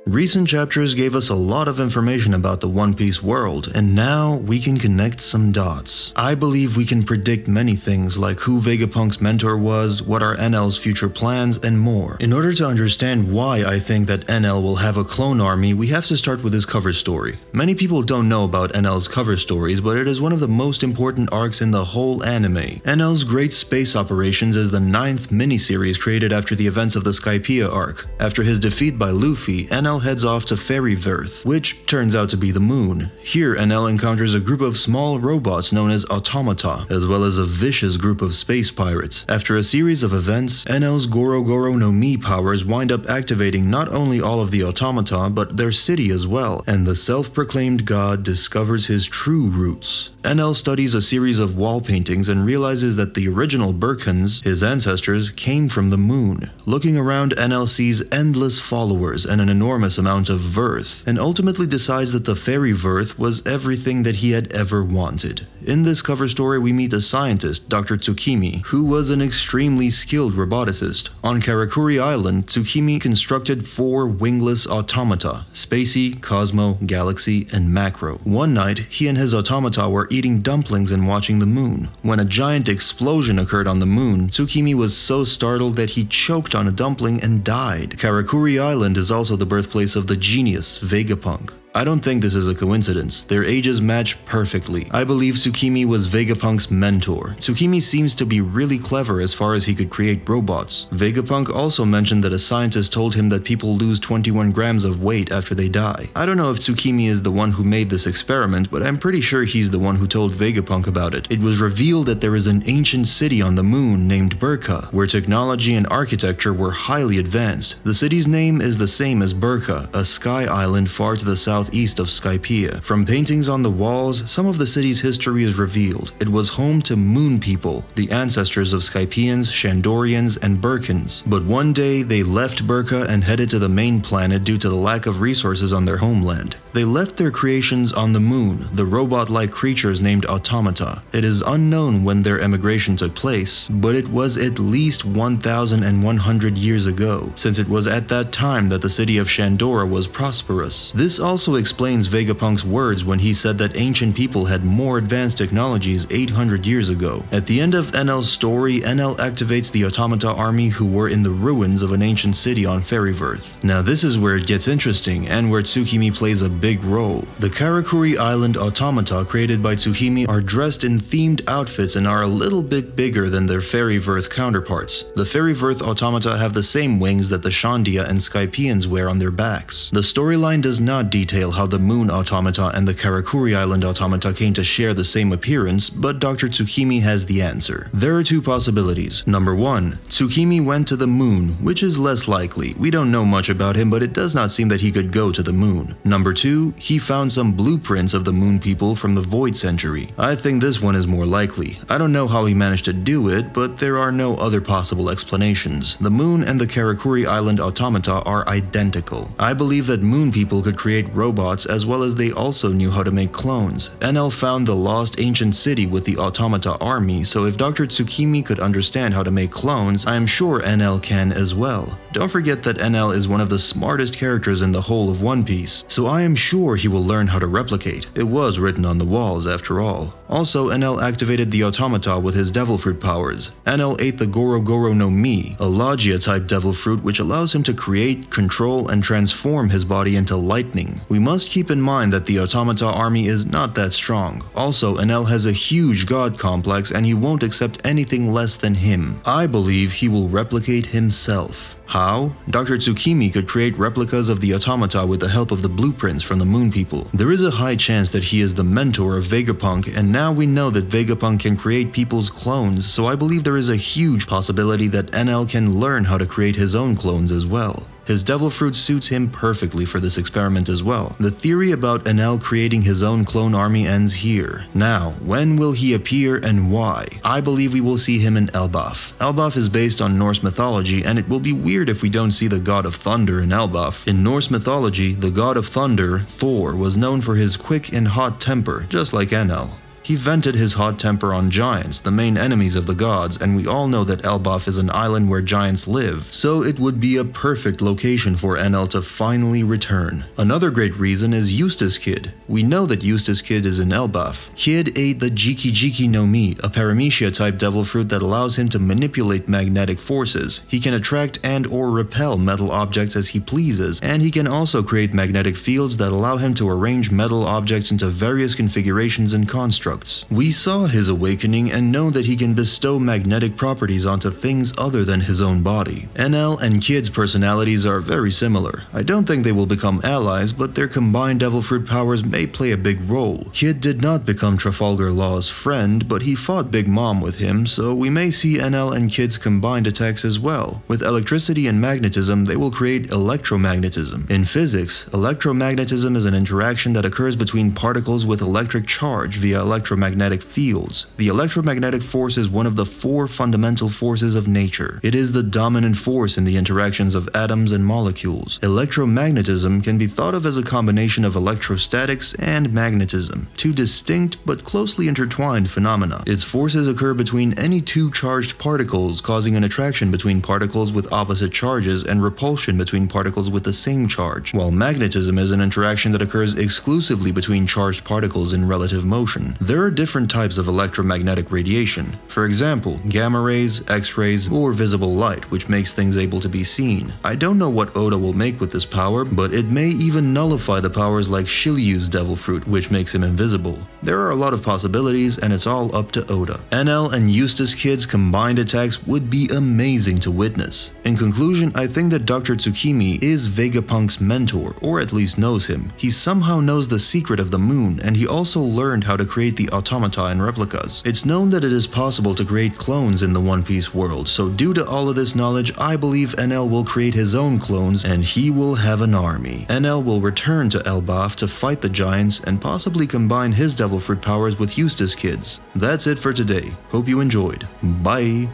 Recent chapters gave us a lot of information about the One Piece world, and now we can connect some dots. I believe we can predict many things like who Vegapunk's mentor was, what are Enel's future plans, and more. In order to understand why I think that Enel will have a clone army, we have to start with his cover story. Many people don't know about Enel's cover stories, but it is one of the most important arcs in the whole anime. Enel's Great Space Operations is the 9th miniseries created after the events of the Skypiea arc. After his defeat by Luffy, Enel heads off to Fairyverse, which turns out to be the moon. Here, Enel encounters a group of small robots known as automata, as well as a vicious group of space pirates. After a series of events, Enel's Goro Goro no Mi powers wind up activating not only all of the automata, but their city as well, and the self-proclaimed god discovers his true roots. Enel studies a series of wall paintings and realizes that the original Burkans, his ancestors, came from the moon. Looking around, Enel sees endless followers and an enormous amount of Verth, and ultimately decides that the Fairyverse was everything that he had ever wanted. In this cover story, we meet a scientist, Dr. Tsukimi, who was an extremely skilled roboticist. On Karakuri Island, Tsukimi constructed 4 wingless automata: Spacey, Cosmo, Galaxy, and Macro. One night, he and his automata were eating dumplings and watching the moon. When a giant explosion occurred on the moon, Tsukimi was so startled that he choked on a dumpling and died. Karakuri Island is also the birthplace of the genius Vegapunk. I don't think this is a coincidence. Their ages match perfectly. I believe Tsukimi was Vegapunk's mentor. Tsukimi seems to be really clever as far as he could create robots. Vegapunk also mentioned that a scientist told him that people lose 21 grams of weight after they die. I don't know if Tsukimi is the one who made this experiment, but I'm pretty sure he's the one who told Vegapunk about it. It was revealed that there is an ancient city on the moon named Burka, where technology and architecture were highly advanced. The city's name is the same as Burka, a sky island far to the southeast of Skypiea. From paintings on the walls, some of the city's history is revealed. It was home to moon people, the ancestors of Skypians, Shandorians, and Burkans. But one day, they left Burka and headed to the main planet due to the lack of resources on their homeland. They left their creations on the moon, the robot-like creatures named automata. It is unknown when their emigration took place, but it was at least 1,100 years ago, since it was at that time that the city of Shandora was prosperous. This also explains Vegapunk's words when he said that ancient people had more advanced technologies 800 years ago. At the end of Enel's story, Enel activates the automata army who were in the ruins of an ancient city on Fairyverse. Now this is where it gets interesting, and where Tsukimi plays a big role. The Karakuri Island automata created by Tsukimi are dressed in themed outfits and are a little bit bigger than their Fairyverse counterparts. The Fairyverse automata have the same wings that the Shandia and Skypians wear on their backs. The storyline does not detail how the moon automata and the Karakuri Island automata came to share the same appearance, but Dr. Tsukimi has the answer. There are 2 possibilities. Number 1, Tsukimi went to the moon, which is less likely. We don't know much about him, but it does not seem that he could go to the moon. Number 2, he found some blueprints of the moon people from the Void Century. I think this one is more likely. I don't know how he managed to do it, but there are no other possible explanations. The moon and the Karakuri Island automata are identical. I believe that moon people could create robots as well as they also knew how to make clones. Enel found the lost ancient city with the automata army, so if Dr. Tsukimi could understand how to make clones, I am sure Enel can as well. Don't forget that Enel is one of the smartest characters in the whole of One Piece, so I am sure he will learn how to replicate. It was written on the walls after all. Also, Enel activated the automata with his devil fruit powers. Enel ate the Goro Goro no Mi, a Logia-type devil fruit which allows him to create, control, and transform his body into lightning. We must keep in mind that the automata army is not that strong. Also, Enel has a huge god complex and he won't accept anything less than him. I believe he will replicate himself. How? Dr. Tsukimi could create replicas of the automata with the help of the blueprints from the moon people. There is a high chance that he is the mentor of Vegapunk, and now we know that Vegapunk can create people's clones, so I believe there is a huge possibility that Enel can learn how to create his own clones as well. His devil fruit suits him perfectly for this experiment as well. The theory about Enel creating his own clone army ends here. Now, when will he appear and why? I believe we will see him in Elbaf. Elbaf is based on Norse mythology, and it will be weird if we don't see the god of thunder in Elbaf. In Norse mythology, the god of thunder, Thor, was known for his quick and hot temper, just like Enel. He vented his hot temper on giants, the main enemies of the gods, and we all know that Elbaf is an island where giants live, so it would be a perfect location for Enel to finally return. Another great reason is Eustace Kid. We know that Eustace Kid is in Elbaf. Kid ate the Jiki no Mi, a paramecia-type devil fruit that allows him to manipulate magnetic forces. He can attract and or repel metal objects as he pleases, and he can also create magnetic fields that allow him to arrange metal objects into various configurations and constructs. We saw his awakening and know that he can bestow magnetic properties onto things other than his own body. Enel and Kid's personalities are very similar. I don't think they will become allies, but their combined devil fruit powers may play a big role. Kid did not become Trafalgar Law's friend, but he fought Big Mom with him, so we may see Enel and Kid's combined attacks as well. With electricity and magnetism, they will create electromagnetism. In physics, electromagnetism is an interaction that occurs between particles with electric charge via electromagnetic fields. The electromagnetic force is one of the 4 fundamental forces of nature. It is the dominant force in the interactions of atoms and molecules. Electromagnetism can be thought of as a combination of electrostatics and magnetism, 2 distinct but closely intertwined phenomena. Its forces occur between any 2 charged particles, causing an attraction between particles with opposite charges and repulsion between particles with the same charge, while magnetism is an interaction that occurs exclusively between charged particles in relative motion. There are different types of electromagnetic radiation. For example, gamma rays, X-rays, or visible light, which makes things able to be seen. I don't know what Oda will make with this power, but it may even nullify the powers like Shiryu's devil fruit, which makes him invisible. There are a lot of possibilities, and it's all up to Oda. Enel and Eustace Kid's combined attacks would be amazing to witness. In conclusion, I think that Dr. Tsukimi is Vegapunk's mentor, or at least knows him. He somehow knows the secret of the moon, and he also learned how to create the automata and replicas. It's known that it is possible to create clones in the One Piece world, so due to all of this knowledge, I believe Enel will create his own clones, and he will have an army. Enel will return to Elbaf to fight the giants, and possibly combine his devil fruit powers with Eustace Kid's. That's it for today. Hope you enjoyed. Bye!